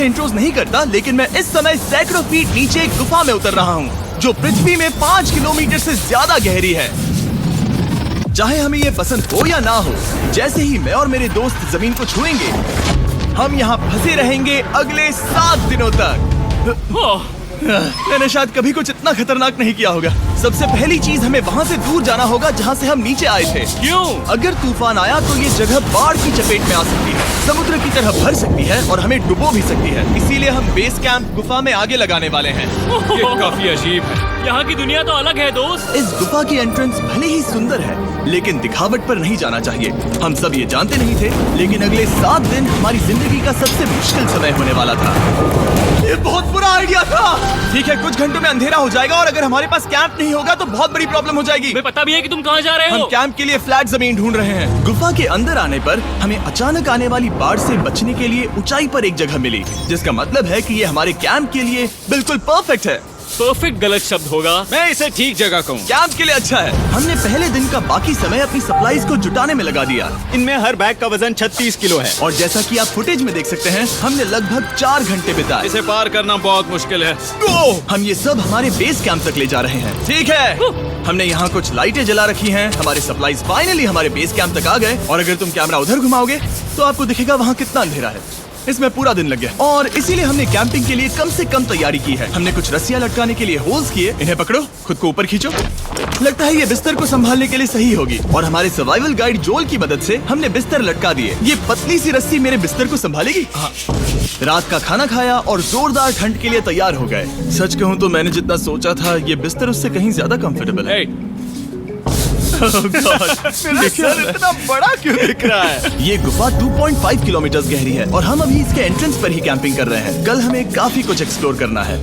Intros नहीं करता, लेकिन मैं इस समय सैकड़ों फीट नीचे एक गुफा में उतर रहा हूँ जो पृथ्वी में 5 किलोमीटर से ज्यादा गहरी है। चाहे हमें ये पसंद हो या ना हो, जैसे ही मैं और मेरे दोस्त जमीन को छुएंगे, हम यहाँ फंसे रहेंगे अगले 7 दिनों तक। मैंने शायद कभी कुछ इतना खतरनाक नहीं किया होगा। सबसे पहली चीज, हमें वहाँ से दूर जाना होगा जहाँ से हम नीचे आए थे। क्यों? अगर तूफान आया तो ये जगह बाढ़ की चपेट में आ सकती है, समुद्र की तरह भर सकती है और हमें डुबो भी सकती है। इसीलिए हम बेस कैंप गुफा में आगे लगाने वाले हैं। ये काफी अजीब है। यहाँ की दुनिया तो अलग है दोस्त। इस गुफा की एंट्रेंस भले ही सुंदर है, लेकिन दिखावट पर नहीं जाना चाहिए। हम सब ये जानते नहीं थे, लेकिन अगले 7 दिन हमारी जिंदगी का सबसे मुश्किल समय होने वाला था। ये बहुत बुरा आइडिया था। ठीक है, कुछ घंटों में अंधेरा हो जाएगा और अगर हमारे पास कैंप नहीं होगा तो बहुत बड़ी प्रॉब्लम हो जाएगी। हमें पता भी है कि तुम कहाँ जा रहे हो। हम कैंप के लिए फ्लैट जमीन ढूंढ रहे हैं। गुफा के अंदर आने पर हमें अचानक आने वाली बाढ़ से बचने के लिए ऊंचाई पर एक जगह मिली, जिसका मतलब है कि ये हमारे कैंप के लिए बिल्कुल परफेक्ट है। परफेक्ट गलत शब्द होगा। मैं इसे ठीक जगह कहूँ। कैंप के लिए अच्छा है। हमने पहले दिन का बाकी समय अपनी सप्लाईज को जुटाने में लगा दिया। इनमें हर बैग का वजन 36 किलो है। और जैसा कि आप फुटेज में देख सकते हैं, हमने लगभग 4 घंटे बिताए। इसे पार करना बहुत मुश्किल है। हम ये सब हमारे बेस कैंप तक ले जा रहे हैं। ठीक है, हमने यहाँ कुछ लाइटें जला रखी हैं। हमारे सप्लाईज फाइनली हमारे बेस कैंप तक आ गए। और अगर तुम कैमरा उधर घुमाओगे तो आपको दिखेगा वहाँ कितना अंधेरा है। इसमें पूरा दिन लग गया और इसीलिए हमने कैंपिंग के लिए कम से कम तैयारी की है। हमने कुछ रस्सियां लटकाने के लिए होल्स किए। इन्हें पकड़ो, खुद को ऊपर खींचो। लगता है ये बिस्तर को संभालने के लिए सही होगी। और हमारे सर्वाइवल गाइड जोल की मदद से हमने बिस्तर लटका दिए। ये पतली सी रस्सी मेरे बिस्तर को संभालेगी। रात का खाना खाया और जोरदार ठंड के लिए तैयार हो गए। सच कहूँ तो मैंने जितना सोचा था, ये बिस्तर उससे कहीं ज्यादा कंफर्टेबल है। मेरा सर इतना बड़ा क्यों दिख रहा है? ये गुफा 2.5 किलोमीटर गहरी है और हम अभी इसके एंट्रेंस पर ही कैंपिंग कर रहे हैं। कल हमें काफी कुछ एक्सप्लोर करना है।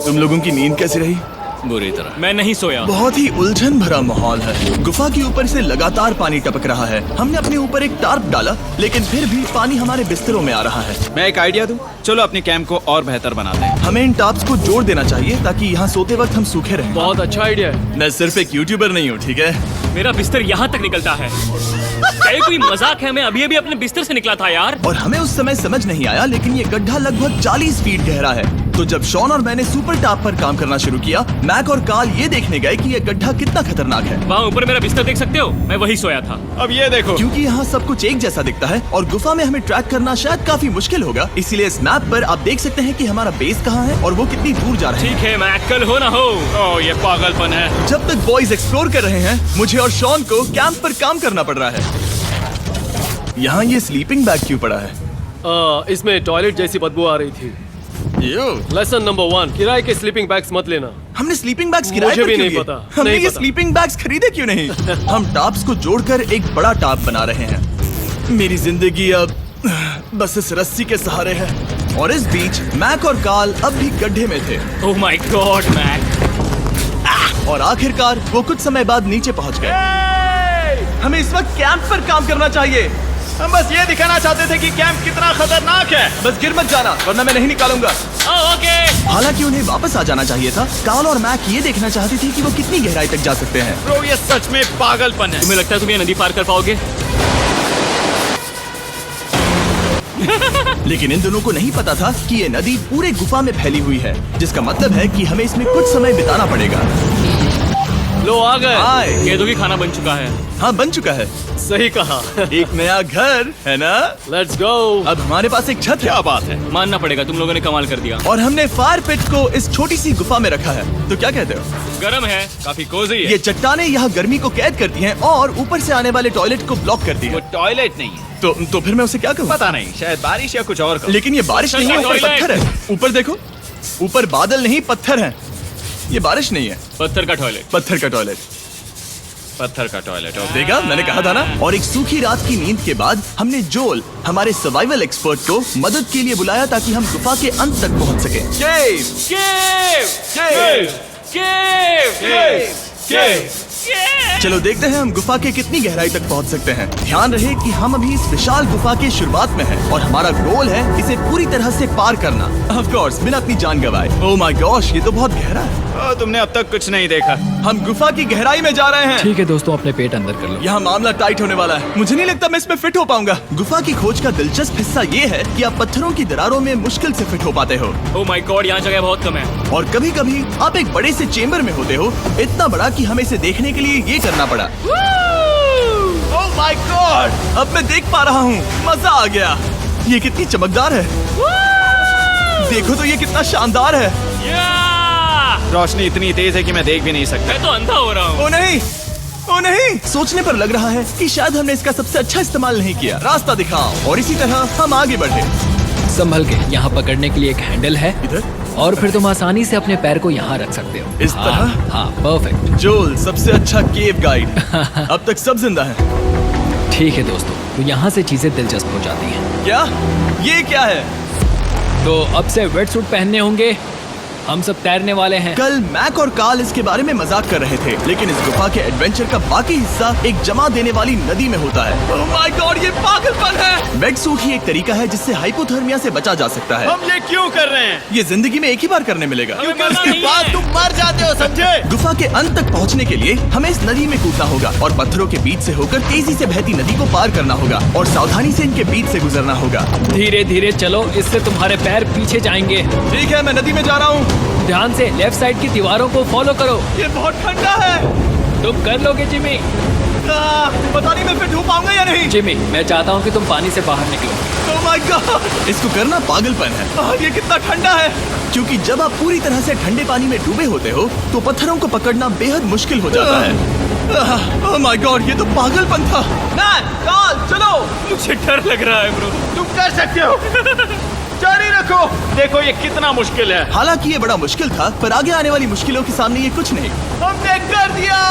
तुम लोगों की नींद कैसी रही? बुरी तरह। मैं नहीं सोया। बहुत ही उलझन भरा माहौल है। गुफा के ऊपर से लगातार पानी टपक रहा है। हमने अपने ऊपर एक टार्प डाला, लेकिन फिर भी पानी हमारे बिस्तरों में आ रहा है। मैं एक आइडिया दूं? चलो अपने कैंप को और बेहतर बनाते हैं। हमें इन टार्प्स को जोड़ देना चाहिए ताकि यहाँ सोते वक्त हम सूखे रहें। बहुत अच्छा आइडिया है। मैं सिर्फ एक यूट्यूबर नहीं हूँ, ठीक है? मेरा बिस्तर यहाँ तक निकलता है। क्या ये कोई मजाक है? मैं अभी अभी अपने बिस्तर से निकला था यार। और हमें उस समय समझ नहीं आया, लेकिन ये गड्ढा लगभग 40 फीट गहरा है। तो जब शॉन और मैंने सुपर टाप पर काम करना शुरू किया, मैक और कार्ल ये देखने गए कि ये गड्ढा कितना खतरनाक है। वहाँ ऊपर मेरा बिस्तर देख सकते हो? मैं वही सोया था। अब ये देखो। क्योंकि यहाँ सब कुछ एक जैसा दिखता है और गुफा में हमें ट्रैक करना शायद काफी मुश्किल होगा, इसीलिए इस मैप पर आप देख सकते हैं कि हमारा बेस कहाँ है और वो कितनी दूर जा रहा है। ठीक है, मैं कल हो ना हो। ओह, ये पागलपन है। जब तक बॉयज एक्सप्लोर कर रहे हैं, मुझे और शॉन को कैंप पर काम करना पड़ रहा है। यहाँ ये स्लीपिंग बैग क्यों पड़ा है? इसमें टॉयलेट जैसी बदबू आ रही थी। लेसन नंबर 1, किराए के स्लीपिंग बैग्स मत लेना। हमने स्लीपिंग बैग्स किराए मुझे पर भी क्यों नहीं लिए? पता, हमने नहीं ये पता। स्लीपिंग बैग्स खरीदे क्यों नहीं? हम टाप्स को जोड़कर एक बड़ा टाप बना रहे हैं। मेरी जिंदगी अब बस इस रस्सी के सहारे है। और इस बीच मैक और कार्ल अब भी गड्ढे में थे। Oh my god Mac. और आखिरकार वो कुछ समय बाद नीचे पहुंच गए। हमें इस वक्त कैंप पर काम करना चाहिए। हम बस ये दिखाना चाहते थे कि कैंप कितना खतरनाक है। बस गिर मत जाना, वरना मैं नहीं निकालूंगा। ओके। हालांकि उन्हें वापस आ जाना चाहिए था। कार्ल और मैक ये देखना चाहते थे कि वो कितनी गहराई तक जा सकते हैं। ब्रो, ये सच में पागलपन है। तुम्हें लगता है तुम ये नदी पार कर पाओगे? लेकिन इन दोनों को नहीं पता था कि ये नदी पूरे गुफा में फैली हुई है, जिसका मतलब है कि हमें इसमें कुछ समय बिताना पड़ेगा। लो आ गए। हाय। केदो की खाना बन चुका है। हाँ, बन चुका है। सही कहा। एक नया घर है ना? Let's go. अब हमारे पास एक छत है। क्या बात है। मानना पड़ेगा, तुम लोगों ने कमाल कर दिया। और हमने फायर पिट को इस छोटी सी गुफा में रखा है। तो क्या कहते हो? गर्म है, काफी कोजी है। ये चट्टानें यहाँ गर्मी को कैद करती हैं और ऊपर से आने वाले टॉयलेट को ब्लॉक करती वो हैं। टॉयलेट नहीं है। तो फिर मैं उसे क्या कहूँ? पता नहीं, शायद बारिश या कुछ और कहो। लेकिन ये बारिश नहीं है, ऊपर टॉयलेट। पत्थर है। ऊपर देखो, ऊपर बादल नहीं पत्थर है। ये बारिश नहीं है, पत्थर का टॉयलेट। पत्थर का टॉयलेट। पत्थर का टॉयलेट। देखा, मैंने कहा था ना। और एक सूखी रात की नींद के बाद हमने जोल, हमारे सर्वाइवल एक्सपर्ट, को मदद के लिए बुलाया ताकि हम गुफा के अंत तक पहुंच सके। केव, केव, केव, केव, केव। चलो देखते हैं हम गुफा के कितनी गहराई तक पहुंच सकते हैं। ध्यान रहे कि हम अभी इस विशाल गुफा के शुरुआत में हैं और हमारा गोल है इसे पूरी तरह से पार करना। ऑफ कोर्स, बिना अपनी जान गंवाए। ओह माय गॉश, ये तो बहुत गहरा है। तुमने अब तक कुछ नहीं देखा। हम गुफा की गहराई में जा रहे हैं। ठीक है दोस्तों, अपने पेट अंदर कर लो। यहाँ मामला टाइट होने वाला है। मुझे नहीं लगता मैं इसमें फिट हो पाऊंगा। गुफा की खोज का दिलचस्प हिस्सा ये है कि आप पत्थरों की दरारों में मुश्किल से फिट हो पाते हो, ओह माय गॉड, यहाँ जगह बहुत कम है। और कभी कभी आप एक बड़े से चेम्बर में होते हो, इतना बड़ा कि हमें इसे देखने के लिए ये करना पड़ा। ओह माय गॉड, अब मैं देख पा रहा हूँ। मजा आ गया। ये कितनी चमकदार है। देखो तो ये कितना शानदार है। या! रोशनी इतनी तेज है कि मैं देख भी नहीं सकता। मैं तो अंधा हो रहा हूँ। ओ नहीं, ओ नहीं। सोचने पर लग रहा है कि शायद हमने इसका सबसे अच्छा इस्तेमाल नहीं किया। रास्ता दिखाओ। और इसी तरह हम आगे बढ़े। संभल के, यहाँ पकड़ने के लिए एक हैंडल है इधर? और फिर तुम आसानी से अपने पैर को यहाँ रख सकते हो। इस हाँ, तरह? हाँ, परफेक्ट। जोल सबसे अच्छा केव गाइड। अब तक सब जिंदा हैं। ठीक है दोस्तों, तो यहाँ से चीजें दिलचस्प हो जाती हैं। क्या? ये क्या है? तो अब से वेट सूट पहनने होंगे। हम सब तैरने वाले हैं। कल मैक और कार्ल इसके बारे में मजाक कर रहे थे, लेकिन इस गुफा के एडवेंचर का बाकी हिस्सा एक जमा देने वाली नदी में होता है। ओह माय गॉड, ये पागलपन है। वेट सूट ही एक तरीका है जिससे हाइपोथर्मिया से बचा जा सकता है। हम ये क्यों कर रहे हैं? ये जिंदगी में एक ही बार करने मिलेगा। क्योंकि उसके बाद तुम मर जाते हो, समझे? गुफा के अंत तक पहुंचने के लिए हमें इस नदी में कूदना होगा और पत्थरों के बीच से होकर तेजी से बहती नदी को पार करना होगा और सावधानी से इनके बीच से गुजरना होगा। धीरे धीरे चलो, इससे तुम्हारे पैर पीछे जाएंगे। ठीक है, मैं नदी में जा रहा हूँ। ध्यान से लेफ्ट साइड की दीवारों को फॉलो करो। ये बहुत ठंडा है। तुम कर लोगे जिमी। पता नहीं मैं फिट हो पाऊंगा या नहीं। जिमी, मैं चाहता हूँ कि तुम पानी से बाहर निकलो। ओह माय गॉड, इसको करना पागलपन है। ये कितना ठंडा है। क्योंकि जब आप पूरी तरह से ठंडे पानी में डूबे होते हो तो पत्थरों को पकड़ना बेहद मुश्किल हो जाता है। ओह माय गॉड, ये तो पागलपन था। मैक, कार्ल, चलो। मुझे डर लग रहा है ब्रो। तुम कर सकते हो। जारी रखो। देखो ये कितना मुश्किल है। हालांकि ये बड़ा मुश्किल था, पर आगे आने वाली मुश्किलों के सामने ये कुछ नहीं। हमने कर दिया।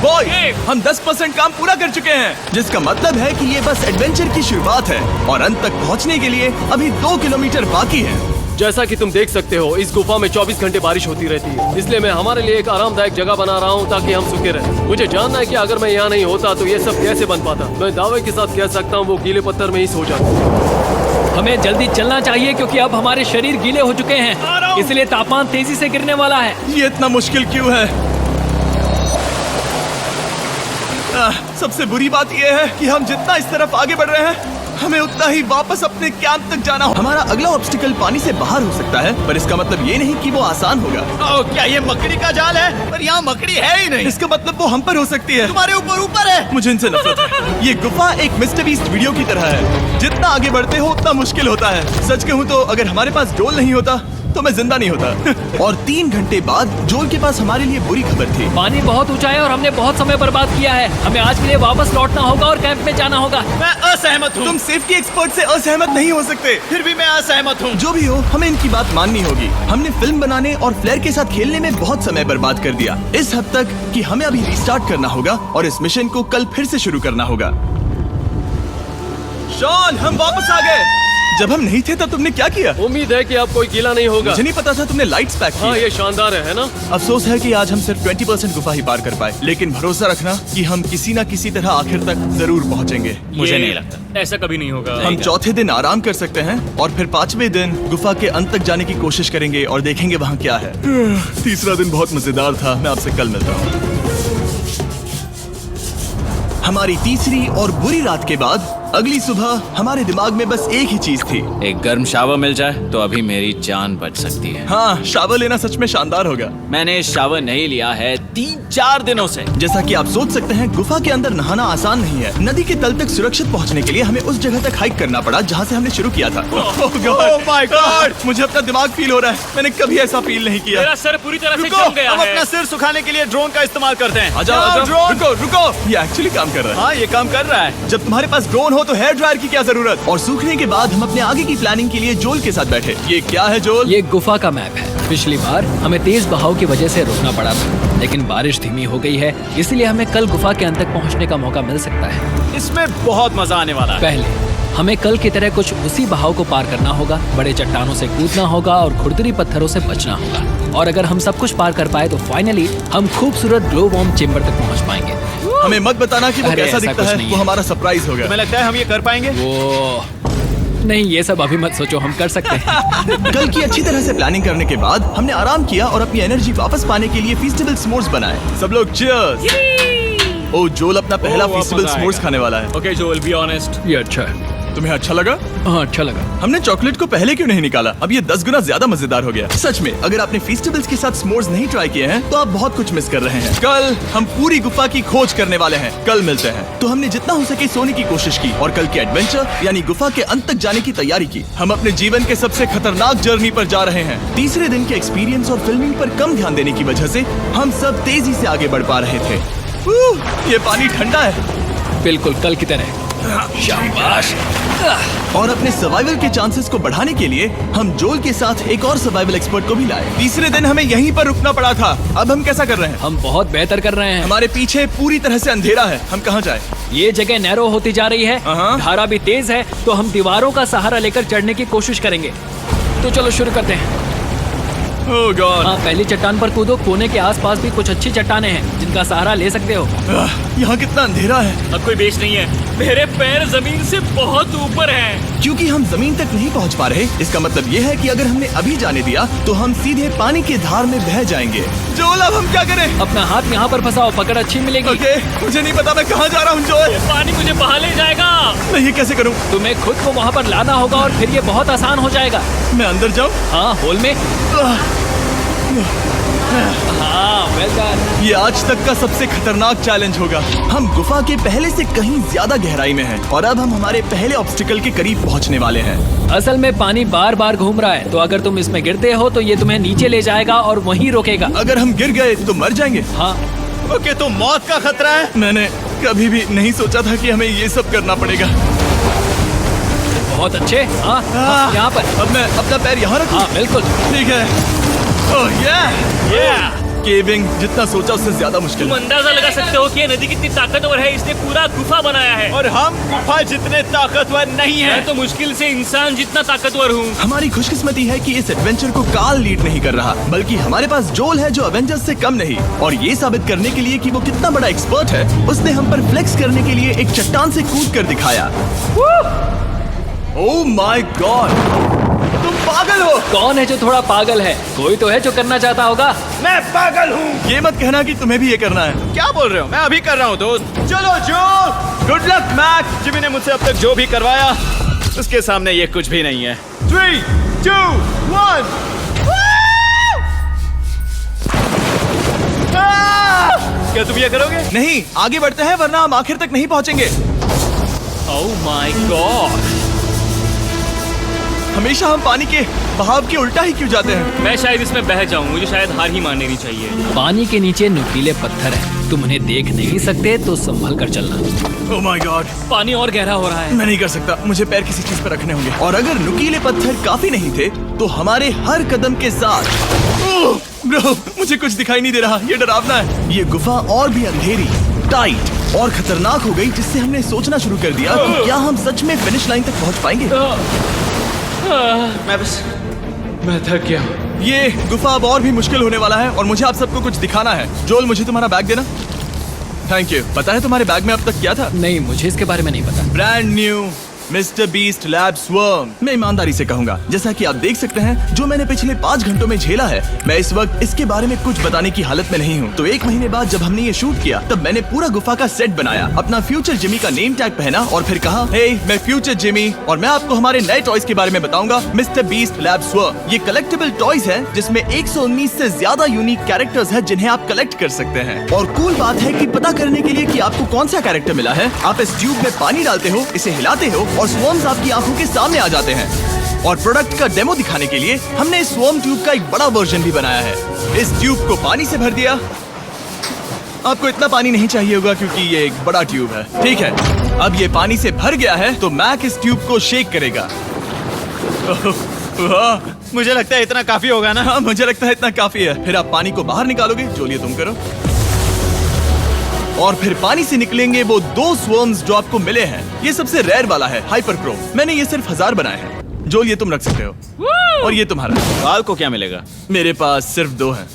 बॉय, ये। हम 10% काम पूरा कर चुके हैं, जिसका मतलब है कि ये बस एडवेंचर की शुरुआत है और अंत तक पहुंचने के लिए अभी 2 किलोमीटर बाकी है। जैसा कि तुम देख सकते हो, इस गुफा में 24 घंटे बारिश होती रहती है। इसलिए मैं हमारे लिए एक आरामदायक जगह बना रहा हूँ ताकि हम सूखे रहें। मुझे जानना है कि अगर मैं यहाँ नहीं होता तो ये सब कैसे बन पाता। मैं दावे के साथ कह सकता हूँ वो गीले पत्थर में ही सो जाता। हमें जल्दी चलना चाहिए क्योंकि अब हमारे शरीर गीले हो चुके हैं, इसलिए तापमान तेजी से गिरने वाला है। ये इतना मुश्किल क्यों है? सबसे बुरी बात यह है कि हम जितना इस तरफ आगे बढ़ रहे हैं, हमें उतना ही वापस अपने कैंप तक जाना होगा। हमारा अगला ऑब्स्टिकल पानी से बाहर हो सकता है, पर इसका मतलब ये नहीं कि वो आसान होगा। क्या ये मकड़ी का जाल है? पर यहाँ मकड़ी है ही नहीं। इसका मतलब वो हम पर हो सकती है। तुम्हारे ऊपर है। मुझे इनसे नफरत है। ये गुफा एक मिस्टर बीस्ट वीडियो की तरह है। जितना आगे बढ़ते हो उतना मुश्किल होता है। सच कहूँ तो अगर हमारे पास जोल नहीं होता तो मैं जिंदा नहीं होता। और 3 घंटे बाद जोल के पास हमारे लिए बुरी खबर थी। पानी बहुत ऊंचा है और हमने बहुत समय बर्बाद किया है। हमें आज के लिए वापस लौटना होगा और कैंप में जाना होगा। मैं असहमत हूँ। तुम सेफ्टी एक्सपर्ट से असहमत नहीं हो सकते। फिर भी मैं असहमत हूँ। जो भी हो, हमें इनकी बात माननी होगी। हमने फिल्म बनाने और फ्लेयर के साथ खेलने में बहुत समय बर्बाद कर दिया, इस हद तक कि हमें अभी रिस्टार्ट करना होगा और इस मिशन को कल फिर से शुरू करना होगा। शॉन, हम वापस आ गए। जब हम नहीं थे तब तुमने क्या किया? उम्मीद है कि अब कोई गीला नहीं होगा। मुझे नहीं पता था तुमने लाइट्स पैक हाँ, की। ये शानदार है ना? अफसोस है कि आज हम सिर्फ 20% गुफा ही पार कर पाए, लेकिन भरोसा रखना कि हम किसी न किसी तरह आखिर तक जरूर पहुंचेंगे। मुझे ये- नहीं लगता। ऐसा कभी नहीं होगा। हम चौथे दिन आराम कर सकते हैं और फिर 5वें दिन गुफा के अंत तक जाने की कोशिश करेंगे और देखेंगे वहाँ क्या है। तीसरा दिन बहुत मजेदार था। मैं आपसे कल मिलता हूँ। हमारी तीसरी और बुरी रात के बाद अगली सुबह हमारे दिमाग में बस एक ही चीज थी। एक गर्म शावर मिल जाए तो अभी मेरी जान बच सकती है। हाँ, शावर लेना सच में शानदार होगा। मैंने शावर नहीं लिया है 3-4 दिनों से। जैसा कि आप सोच सकते हैं, गुफा के अंदर नहाना आसान नहीं है। नदी के तल तक सुरक्षित पहुंचने के लिए हमें उस जगह तक हाइक करना पड़ा जहां से हमने शुरू किया था। Oh my God! मुझे अपना दिमाग फील हो रहा है। मैंने कभी ऐसा फील नहीं किया। मेरा सर पूरी तरह से रुको, जम गया हम है। अपना सिर सुखाने के लिए ड्रोन का इस्तेमाल करते हैं। आ जाओ, आ जाओ। ड्रोन। रुको रुको, ये एक्चुअली काम कर रहा है। हाँ, ये काम कर रहा है। जब तुम्हारे पास ड्रोन हो तो हेयर ड्रायर की क्या जरूरत। और सूखने के बाद हम अपने आगे की प्लानिंग के लिए जोल के साथ बैठे। ये क्या है जोल? ये गुफा का मैप है। पिछली बार हमें तेज बहाव की वजह से रुकना पड़ा था, लेकिन बारिश धीमी हो गई है, इसलिए हमें कल गुफा के अंत तक पहुंचने का मौका मिल सकता है। इसमें बहुत मजा आने वाला है। पहले हमें कल की तरह कुछ उसी बहाव को पार करना होगा, बड़े चट्टानों से कूदना होगा और खुरदरी पत्थरों से बचना होगा। और अगर हम सब कुछ पार कर पाए तो फाइनली हम खूबसूरत ग्लो वॉर्म चेम्बर तक पहुंच पाएंगे। हमें मत बताना कि वो अरे, कैसा ऐसा दिखता कुछ है। नहीं वो है। हमारा सरप्राइज होगा। तुम्हें लगता है हम ये कर पाएंगे? वो नहीं, ये सब अभी मत सोचो, हम कर सकते हैं। कल की अच्छी तरह से प्लानिंग करने के बाद हमने आराम किया और अपनी एनर्जी वापस पाने के लिए फीस्टेबल s'mores बनाए। सब लोग cheers! ओ जोल अपना पहला वापस फीस्टेबल आएगा। s'mores खाने वाला है। ओके जोल, बी ऑनेस्ट। ये अच्छा है। तुम्हें अच्छा लगा? हाँ, अच्छा लगा। हमने चॉकलेट को पहले क्यों नहीं निकाला? अब ये 10 गुना ज्यादा मजेदार हो गया। सच में, अगर आपने फीस्टेबल्स के साथ s'mores नहीं ट्राई किए हैं तो आप बहुत कुछ मिस कर रहे हैं। कल हम पूरी गुफा की खोज करने वाले हैं। कल मिलते हैं। तो हमने जितना हो सके सोने की कोशिश की और कल के एडवेंचर यानी गुफा के अंत तक जाने की तैयारी की। हम अपने जीवन के सबसे खतरनाक जर्नी पर जा रहे हैं। तीसरे दिन के एक्सपीरियंस और फिल्मिंग पर कम ध्यान देने की वजह से हम सब तेजी से आगे बढ़ पा रहे थे। ये पानी ठंडा है। बिल्कुल कल की तरह। शाबाश। और अपने सर्वाइवल के चांसेस को बढ़ाने के लिए हम जोल के साथ एक और सर्वाइवल एक्सपर्ट को भी लाए। तीसरे दिन हमें यहीं पर रुकना पड़ा था। अब हम कैसा कर रहे हैं? हम बहुत बेहतर कर रहे हैं। हमारे पीछे पूरी तरह से अंधेरा है। हम कहाँ जाए? ये जगह नैरो होती जा रही है, धारा भी तेज है, तो हम दीवारों का सहारा लेकर चढ़ने की कोशिश करेंगे। तो चलो शुरू करते हैं। ओह गॉड। हाँ, पहली चट्टान पर कूदो। कोने के आसपास भी कुछ अच्छी चट्टानें हैं जिनका सहारा ले सकते हो। यहाँ कितना अंधेरा है। अब कोई बेस नहीं है। मेरे पैर जमीन से बहुत ऊपर हैं। क्योंकि हम जमीन तक नहीं पहुँच पा रहे, इसका मतलब ये है कि अगर हमने अभी जाने दिया तो हम सीधे पानी के धार में बह जाएंगे। जोल, अब हम क्या करें? अपना हाथ यहाँ पर फंसाओ, पकड़ अच्छी मिलेगी। ओके, मुझे नहीं पता मैं कहाँ जा रहा हूँ जोल। पानी मुझे बहा ले जाएगा। मैं ये कैसे करूँ? तुम्हें खुद को वहाँ पर लाना होगा और फिर ये बहुत आसान हो जाएगा। मैं अंदर जाऊँ? हाँ, होल में। हाँ, वेल डन। ये आज तक का सबसे खतरनाक चैलेंज होगा। हम गुफा के पहले से कहीं ज्यादा गहराई में हैं और अब हम हमारे पहले ऑब्स्टिकल के करीब पहुंचने वाले हैं। असल में पानी बार बार घूम रहा है, तो अगर तुम इसमें गिरते हो तो ये तुम्हें नीचे ले जाएगा और वहीं रोकेगा। अगर हम गिर गए तो मर जाएंगे। हाँ, ओके, तो मौत का खतरा है। मैंने कभी भी नहीं सोचा था कि हमें ये सब करना पड़ेगा। बहुत अच्छे। हाँ, यहाँ पर। अब मैं अपना पैर यहाँ रखूं? हाँ, बिल्कुल। ठीक है। ओह yeah! केविंग जितना सोचा उससे ज्यादा मुश्किल तुम है। अंदाजा लगा सकते हो कि ये नदी कितनी ताकतवर है। इसने पूरा गुफा बनाया है। और हम गुफा जितने ताकतवर नहीं मैं है। तो मुश्किल से इंसान जितना ताकतवर हूँ। हमारी खुशकिस्मती है कि इस एडवेंचर को काल लीड नहीं कर रहा, बल्कि हमारे पास जोल है जो अवेंजर्स से कम नहीं। और ये साबित करने के लिए कि वो कितना बड़ा एक्सपर्ट है, उसने हम पर फ्लेक्स करने के लिए एक चट्टान से कूद कर दिखाया। ओह माय गॉड, तुम पागल हो। कौन है जो थोड़ा पागल है? कोई तो है जो करना चाहता होगा। मैं पागल हूँ। ये मत कहना कि तुम्हें भी ये करना है। क्या बोल रहे हो? मैं अभी कर रहा हूँ दोस्त। चलो जो, गुड लक मैक। जिमी ने मुझसे अब तक जो भी करवाया उसके सामने ये कुछ भी नहीं है। 3, 2, 1। क्या तुम ये करोगे? नहीं, आगे बढ़ते हैं वरना हम आखिर तक नहीं पहुंचेंगे। ओह माय गॉड। हमेशा हम पानी के बहाव के उल्टा ही क्यों जाते हैं? मैं शायद इसमें बह जाऊं। मुझे शायद हार ही मान लेनी चाहिए। पानी के नीचे नुकीले पत्थर हैं। तुम उन्हें देख नहीं सकते तो संभल कर चलना। ओह माय गॉड, पानी और गहरा हो रहा है। मैं नहीं कर सकता। मुझे पैर किसी चीज पर रखने होंगे। और अगर नुकीले पत्थर काफी नहीं थे तो हमारे हर कदम के साथ ब्रो, मुझे कुछ दिखाई नहीं दे रहा। ये डरावना है। ये गुफा और भी अंधेरी, टाइट और खतरनाक हो गई, जिससे हमने सोचना शुरू कर दिया कि क्या हम सच में फिनिश लाइन तक पहुंच पाएंगे। मैं थक गया। ये गुफा अब और भी मुश्किल होने वाला है और मुझे आप सबको कुछ दिखाना है। जोल, मुझे तुम्हारा बैग देना। Thank you. पता है तुम्हारे बैग में अब तक क्या था? नहीं, मुझे इसके बारे में नहीं पता। Brand new mister beast lab swarm. मैं ईमानदारी से कहूंगा, जैसा कि आप देख सकते हैं, जो मैंने पिछले 5 घंटों में झेला है, मैं इस वक्त इसके बारे में कुछ बताने की हालत में नहीं हूँ। तो 1 महीने बाद जब हमने ये शूट किया, तब मैंने पूरा गुफा का सेट बनाया, अपना फ्यूचर जिमी का नेम टैग पहना और फिर कहा, हे मैं फ्यूचर जिमी और मैं आपको हमारे नए टॉयज के बारे में बताऊंगा, मिस्टर बीस्ट लैब स्वर्म। ये कलेक्टेबल टॉयज है जिसमें 119 से ज्यादा यूनिक कैरेक्टर्स है जिन्हें आप कलेक्ट कर सकते हैं। और कूल बात है कि पता करने के लिए कि आपको कौन सा कैरेक्टर मिला है, आप इस ट्यूब में पानी डालते हो, इसे हिलाते हो और स्वर्म्स आपकी आंखों के सामने आ जाते हैं। और प्रोडक्ट का डेमो दिखाने के लिए हमने इस स्वॉर्म ट्यूब का एक बड़ा वर्जन भी बनाया है। इस ट्यूब को पानी से भर दिया। आपको इतना पानी नहीं चाहिए होगा क्योंकि ये एक बड़ा ट्यूब है। ठीक है, अब ये पानी से भर गया है तो मैक इस ट्यूब को शेक करेगा। वाह, मुझे लगता है इतना काफी होगा ना। हाँ, मुझे लगता है इतना काफी है। फिर आप पानी को बाहर निकालोगे, जो लिए तुम करो। और फिर पानी से निकलेंगे वो 2 स्वर्म्स जो आपको मिले हैं। ये सबसे रेयर वाला है, हाइपर क्रोम। मैंने ये सिर्फ 1000 बनाए हैं। जो ये तुम रख सकते हो। और ये तुम्हारा। बाल को क्या मिलेगा? मेरे पास सिर्फ 2 हैं।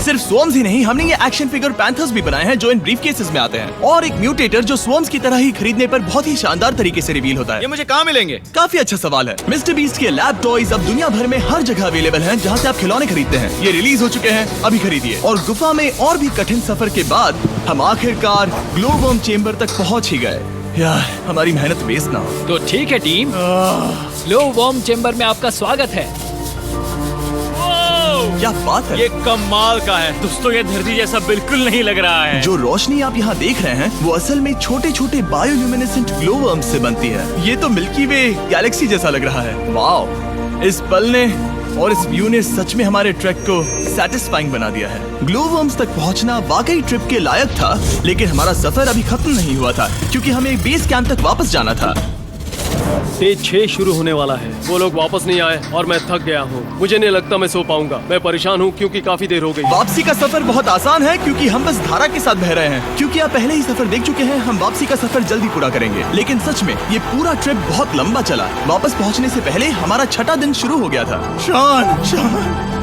सिर्फ स्वॉर्म्स ही नहीं, हमने ये एक्शन फिगर पैंथर्स भी बनाए हैं जो इन ब्रीफ केसेस में आते हैं, और एक म्यूटेटर जो स्वॉर्म्स की तरह ही खरीदने पर बहुत ही शानदार तरीके से रिवील होता है। ये मुझे कहाँ मिलेंगे? काफी अच्छा सवाल है। मिस्टर बीस्ट के लैब टॉयज अब दुनिया भर में हर जगह अवेलेबल हैं जहां से आप खिलौने खरीदते हैं। ये रिलीज हो चुके हैं, अभी खरीदिए। और गुफा में और भी कठिन सफर के बाद हम आखिरकार ग्लो वर्म चेम्बर तक पहुंच ही गए। यार, हमारी मेहनत वेस्ट ना हो। तो ठीक है टीम, ग्लो वर्म चेम्बर में आपका स्वागत है। क्या बात है, ये कमाल का है। दोस्तों ये धरती जैसा बिल्कुल नहीं लग रहा है। जो रोशनी आप यहाँ देख रहे हैं वो असल में छोटे छोटे बायोल्यूमिनेसेंट ग्लो वर्म्स से बनती है। ये तो मिल्की वे गैलेक्सी जैसा लग रहा है। वाओ, इस पल ने और इस व्यू ने सच में हमारे ट्रैक को सैटिस्फाइंग बना दिया है। ग्लो वर्म्स तक पहुंचना वाकई ट्रिप के लायक था, लेकिन हमारा सफर अभी खत्म नहीं हुआ था क्योंकि हमें बेस कैंप तक वापस जाना था। स्टेज 6 शुरू होने वाला है। वो लोग वापस नहीं आए और मैं थक गया हूँ। मुझे नहीं लगता मैं सो पाऊंगा। मैं परेशान हूँ क्योंकि काफी देर हो गई। वापसी का सफर बहुत आसान है क्योंकि हम बस धारा के साथ बह रहे हैं। क्योंकि आप पहले ही सफर देख चुके हैं, हम वापसी का सफर जल्दी पूरा करेंगे। लेकिन सच में ये पूरा ट्रिप बहुत लंबा चला। वापस पहुंचने से पहले हमारा 6वां दिन शुरू हो गया था। शान,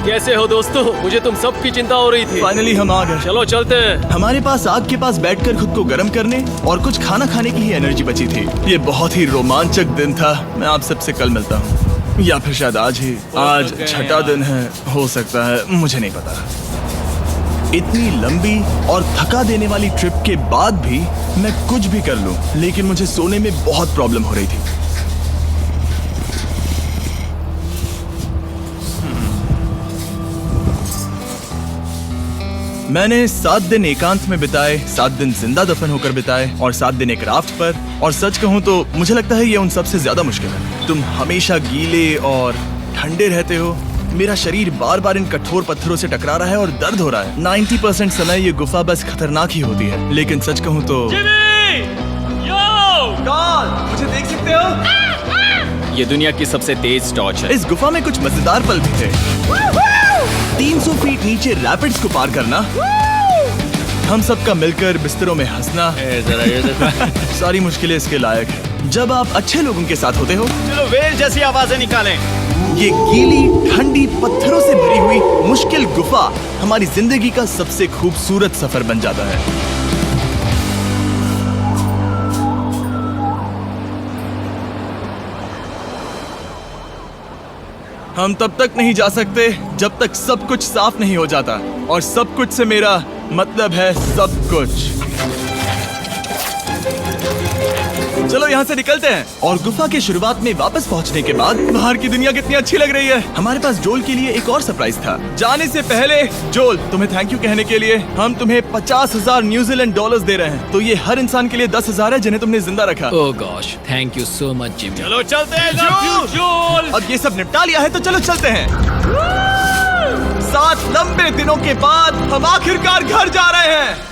कैसे हो दोस्तों? मुझे तुम सबकी चिंता हो रही थी। फाइनली हम आ गए। चलो चलते हैं। हमारे पास आग के पास बैठकर खुद को गर्म करने और कुछ खाना खाने की ही एनर्जी बची थी। ये बहुत ही रोमांचक दिन था। मैं आप सबसे कल मिलता हूँ, या फिर शायद आज ही। आज 6वां दिन है, हो सकता है, मुझे नहीं पता। इतनी लंबी और थका देने वाली ट्रिप के बाद भी मैं कुछ भी कर लूं, लेकिन मुझे सोने में बहुत प्रॉब्लम हो रही थी। मैंने 7 दिन एकांत में बिताए, 7 दिन जिंदा दफन होकर बिताए और 7 दिन एक राफ्ट पर। और सच कहूँ तो मुझे लगता है ये उन सबसे ज्यादा मुश्किल है। तुम हमेशा गीले और ठंडे रहते हो। मेरा शरीर बार बार इन कठोर पत्थरों से टकरा रहा है और दर्द हो रहा है। 90% समय ये गुफा बस खतरनाक ही होती है। लेकिन सच कहूँ तो मुझे देख सकते हो, ये दुनिया की सबसे तेज टॉर्च है। इस गुफा में कुछ मजेदार पल भी थे। 300 फीट नीचे रैपिड्स को पार करना, हम सबका मिलकर बिस्तरों में हंसना, सारी मुश्किलें इसके लायक है जब आप अच्छे लोगों के साथ होते हो। चलो वेल जैसी आवाजें निकालें। ये गीली ठंडी पत्थरों से भरी हुई मुश्किल गुफा हमारी जिंदगी का सबसे खूबसूरत सफर बन जाता है। हम तब तक नहीं जा सकते जब तक सब कुछ साफ नहीं हो जाता, और सब कुछ से मेरा मतलब है सब कुछ। चलो यहाँ से निकलते हैं। और गुफा के शुरुआत में वापस पहुँचने के बाद बाहर की दुनिया कितनी अच्छी लग रही है। हमारे पास जोल के लिए एक और सरप्राइज था। जाने से पहले जोल, तुम्हें थैंक यू कहने के लिए हम तुम्हें 50,000 न्यूजीलैंड डॉलर्स दे रहे हैं। तो ये हर इंसान के लिए 10,000 है जिन्हें तुमने जिंदा रखा। Oh gosh, thank you so much Jimmy. चलो चलते हैं जोल। अब ये सब निपटा लिया है तो चलो चलते हैं। 7 लंबे दिनों के बाद हम आखिरकार घर जा रहे हैं।